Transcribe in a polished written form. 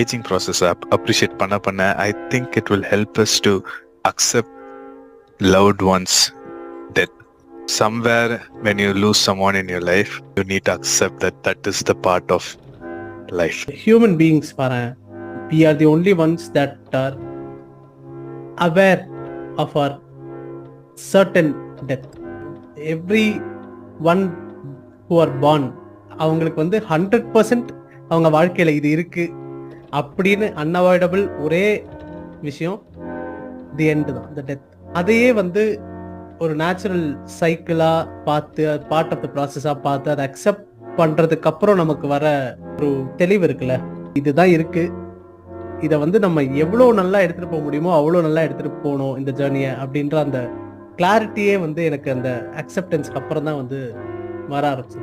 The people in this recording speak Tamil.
ஏஜிங் ப்ராசஸ் அப்ரிஷியேட் பண்ண I think it will help us to accept loved ones death. Somewhere when you lose someone in your life, you need to accept that is the part of life. Human beings, we are the only ones that are aware of our certain death. Every one who are born, அவங்களுக்கு 100% அவங்க வாழ்க்கையில இது இருக்கு அப்படின்னு அன்அவாய்டபிள் ஒரே விஷயம் தி எண்ட் தான், தி டெத். அதையே ஒரு நேச்சுரல் சைக்கிளா பார்த்து, அது பார்ட் ஆஃப் த ப்ராசஸா பார்த்து அதை அக்செப்ட் பண்றதுக்கு அப்புறம் நமக்கு வர ஒரு தெளிவு இருக்குல்ல, இதுதான் இருக்கு, இதை நம்ம எவ்வளோ நல்லா எடுத்துட்டு போக முடியுமோ அவ்வளோ நல்லா எடுத்துட்டு போகணும் இந்த ஜேர்னியை அப்படின்ற அந்த கிளாரிட்டியே எனக்கு அந்த அக்செப்டன்ஸ்க்கு அப்புறம் தான் வர ஆரம்பிச்சு.